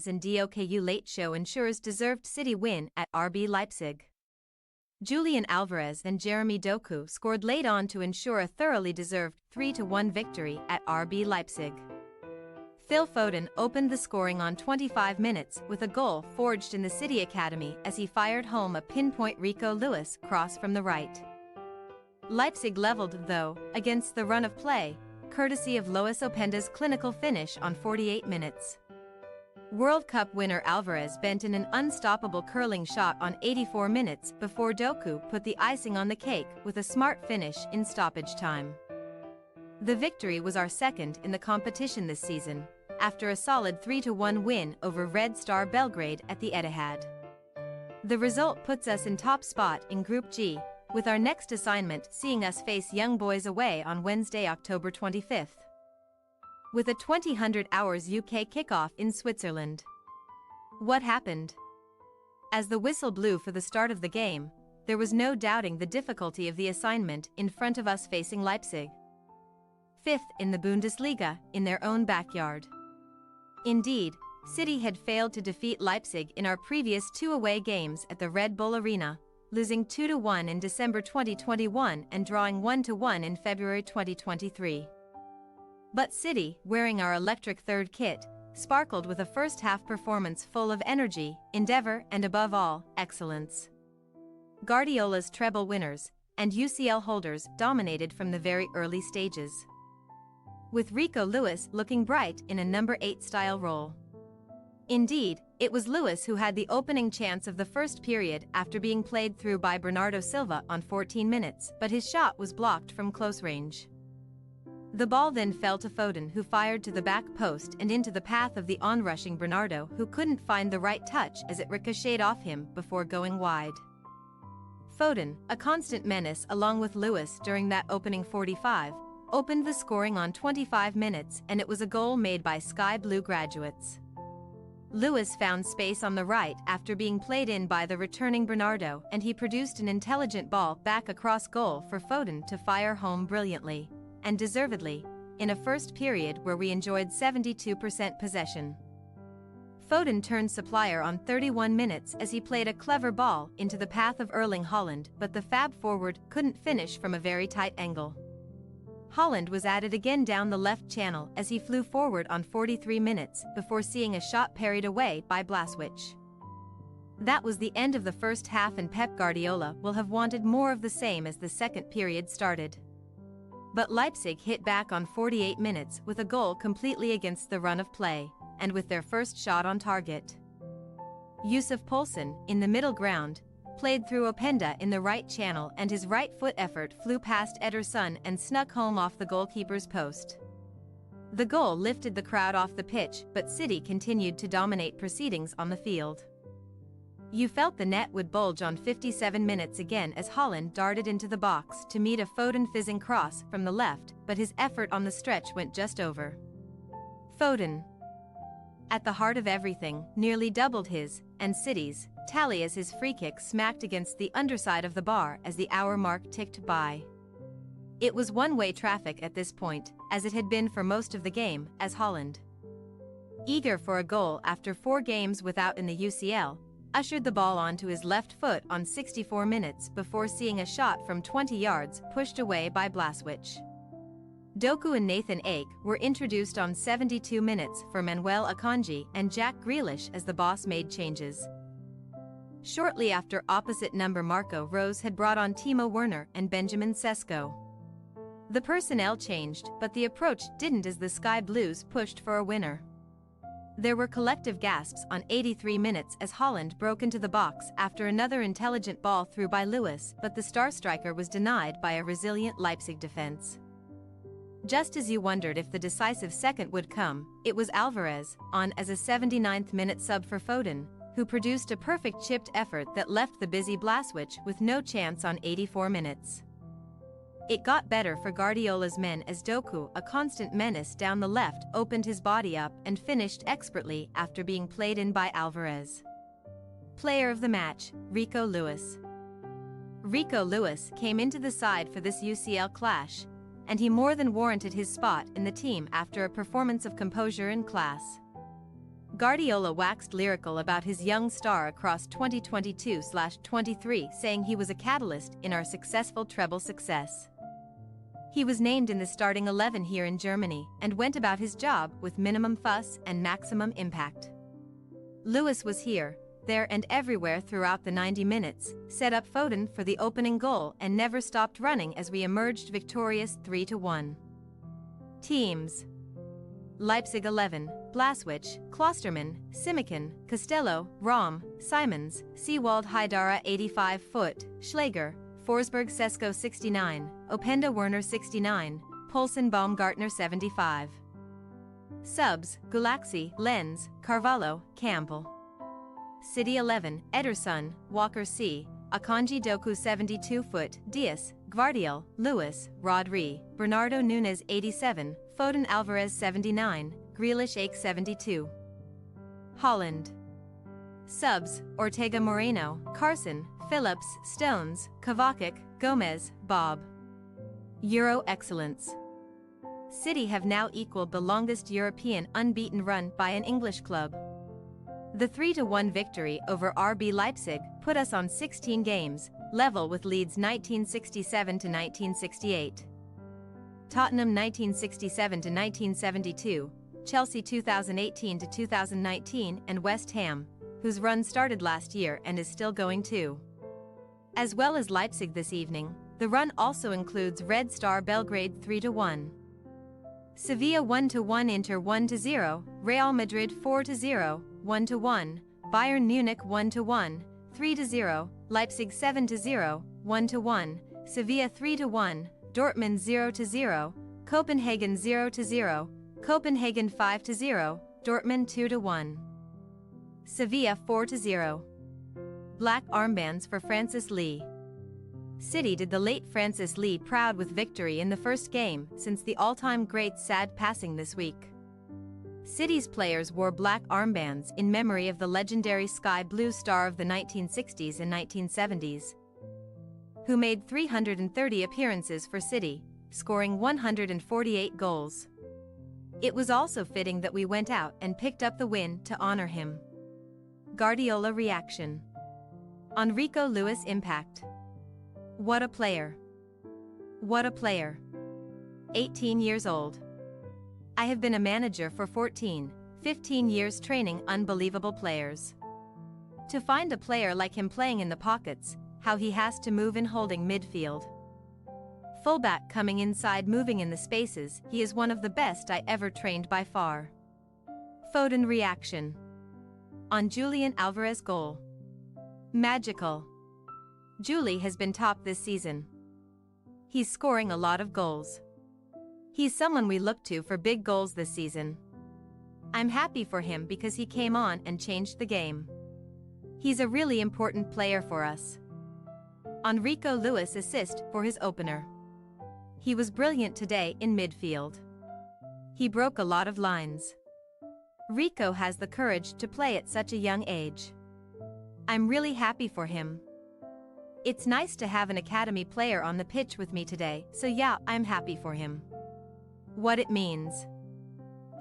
Alvarez and Doku late show ensures deserved City win at RB Leipzig. Julian Alvarez and RB Doku scored late on to ensure a thoroughly deserved 3-1 victory at RB Leipzig. Phil Foden opened the scoring on 25 minutes with a goal forged in the City Academy as he fired home a pinpoint Rico Lewis cross from the right. Leipzig leveled, though, against the run of play, courtesy of Lois Openda's clinical finish on 48 minutes. World Cup winner Alvarez bent in an unstoppable curling shot on 84 minutes before Doku put the icing on the cake with a smart finish in stoppage time. The victory was our second in the competition this season, after a solid 3-1 win over Red Star Belgrade at the Etihad. The result puts us in top spot in Group G, with our next assignment seeing us face Young Boys away on Wednesday, October 25th. With a 20:00 hours UK kickoff in Switzerland. What happened? As the whistle blew for the start of the game, there was no doubting the difficulty of the assignment in front of us facing Leipzig, fifth in the Bundesliga, in their own backyard. Indeed, City had failed to defeat Leipzig in our previous 2 away games at the Red Bull Arena, losing 2-1 in December 2021 and drawing 1-1 in February 2023. But City, wearing our electric third kit, sparkled with a first-half performance full of energy, endeavor and above all, excellence. Guardiola's treble winners and UCL holders dominated from the very early stages, with Rico Lewis looking bright in a number 8 style role. Indeed, it was Lewis who had the opening chance of the first period after being played through by Bernardo Silva on 14 minutes, but his shot was blocked from close range. The ball then fell to Foden, who fired to the back post and into the path of the onrushing Bernardo, who couldn't find the right touch as it ricocheted off him before going wide. Foden, a constant menace along with Lewis during that opening 45, opened the scoring on 25 minutes, and it was a goal made by Sky Blue graduates. Lewis found space on the right after being played in by the returning Bernardo, and he produced an intelligent ball back across goal for Foden to fire home brilliantly, and deservedly, in a first period where we enjoyed 72% possession. Foden turned supplier on 31 minutes as he played a clever ball into the path of Erling Haaland, but the Fab forward couldn't finish from a very tight angle. Haaland was added again down the left channel as he flew forward on 43 minutes before seeing a shot parried away by Blaswich. That was the end of the first half, and Pep Guardiola will have wanted more of the same as the second period started. But Leipzig hit back on 48 minutes with a goal completely against the run of play, and with their first shot on target. Yusuf Poulsen, in the middle ground, played through Openda in the right channel, and his right foot effort flew past Ederson and snuck home off the goalkeeper's post. The goal lifted the crowd off the pitch, but City continued to dominate proceedings on the field. You felt the net would bulge on 57 minutes again as Haaland darted into the box to meet a Foden fizzing cross from the left, but his effort on the stretch went just over. Foden, at the heart of everything, nearly doubled his, and City's, tally as his free kick smacked against the underside of the bar as the hour mark ticked by. It was one-way traffic at this point, as it had been for most of the game, as Haaland, eager for a goal after 4 games without in the UCL, ushered the ball onto his left foot on 64 minutes before seeing a shot from 20 yards pushed away by Blaswich. Doku and Nathan Ake were introduced on 72 minutes for Manuel Akanji and Jack Grealish as the boss made changes. Shortly after, opposite number Marco Rose had brought on Timo Werner and Benjamin Sesko. The personnel changed, but the approach didn't as the Sky Blues pushed for a winner. There were collective gasps on 83 minutes as Haaland broke into the box after another intelligent ball through by Lewis, but the star striker was denied by a resilient Leipzig defense. Just as you wondered if the decisive second would come, it was Alvarez, on as a 79th minute sub for Foden, who produced a perfect chipped effort that left the busy Blaswich with no chance on 84 minutes. It got better for Guardiola's men as Doku, a constant menace down the left, opened his body up and finished expertly after being played in by Alvarez. Player of the match, Rico Lewis. Rico Lewis came into the side for this UCL clash, and he more than warranted his spot in the team after a performance of composure and class. Guardiola waxed lyrical about his young star across 2022/23, saying he was a catalyst in our successful treble success. He was named in the starting 11 here in Germany and went about his job with minimum fuss and maximum impact. Lewis was here, there and everywhere throughout the 90 minutes, set up Foden for the opening goal and never stopped running as we emerged victorious 3-1. Teams: Leipzig 11, Blaswich, Klosterman, Simikin, Costello, Rom, Simons, Seawald Haidara 85-foot, Schläger, Forsberg Sesko 69, Openda Werner 69, Poulsen Baumgartner 75. Subs: Gulaxi, Lenz, Carvalho, Campbell. City 11, Ederson, Walker C, Akanji Doku 72-foot, Diaz, Gvardiol, Lewis, Rodri, Bernardo Nunes 87, Foden Alvarez 79, Grealish Ake 72. Holland. Subs: Ortega Moreno, Carson, Phillips, Stones, Kovacic, Gomez, Bob. Euro excellence. City have now equaled the longest European unbeaten run by an English club. The 3-1 victory over RB Leipzig put us on 16 games, level with Leeds 1967-1968. Tottenham 1967-1972, Chelsea 2018-2019 and West Ham, whose run started last year and is still going too. As well as Leipzig this evening, the run also includes Red Star Belgrade 3-1. Sevilla 1-1, Inter 1-0, Real Madrid 4-0, 1-1, Bayern Munich 1-1, 3-0, Leipzig 7-0, 1-1, Sevilla 3-1, Dortmund 0-0, Copenhagen 0-0, Copenhagen 5-0, Dortmund 2-1. Sevilla 4-0. Black armbands for Francis Lee. City did the late Francis Lee proud with victory in the first game since the all-time great's sad passing this week. City's players wore black armbands in memory of the legendary sky blue star of the 1960s and 1970s, who made 330 appearances for City, scoring 148 goals. It was also fitting that we went out and picked up the win to honor him. Guardiola reaction on Rico Lewis impact. What a player. What a player. 18 years old. I have been a manager for 15 years training unbelievable players. To find a player like him playing in the pockets, how he has to move in holding midfield. Fullback coming inside, moving in the spaces, he is one of the best I ever trained by far. Foden reaction on Julian Alvarez goal. Magical. Julie has been top this season. He's scoring a lot of goals. He's someone we look to for big goals this season. I'm happy for him because he came on and changed the game. He's a really important player for us. On Rico Lewis assist for his opener. He was brilliant today in midfield. He broke a lot of lines. Rico has the courage to play at such a young age. I'm really happy for him. It's nice to have an academy player on the pitch with me today, so yeah, I'm happy for him. What it means.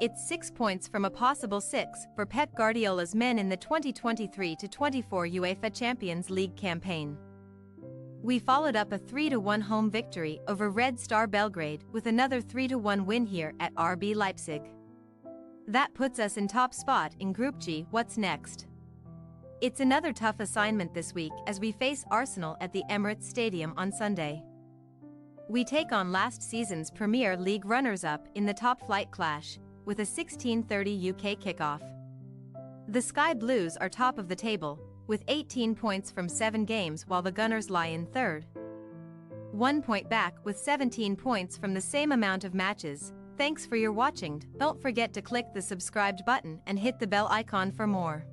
It's 6 points from a possible 6 for Pep Guardiola's men in the 2023-24 UEFA Champions League campaign. We followed up a 3-1 home victory over Red Star Belgrade with another 3-1 win here at RB Leipzig. That puts us in top spot in Group G. What's next? It's another tough assignment this week as we face Arsenal at the Emirates Stadium on Sunday. We take on last season's Premier League runners-up in the top-flight clash, with a 16:30 UK kickoff. The Sky Blues are top of the table, with 18 points from 7 games while the Gunners lie in third. 1 point back with 17 points from the same amount of matches. Thanks for your watching. Don't forget to click the subscribed button and hit the bell icon for more.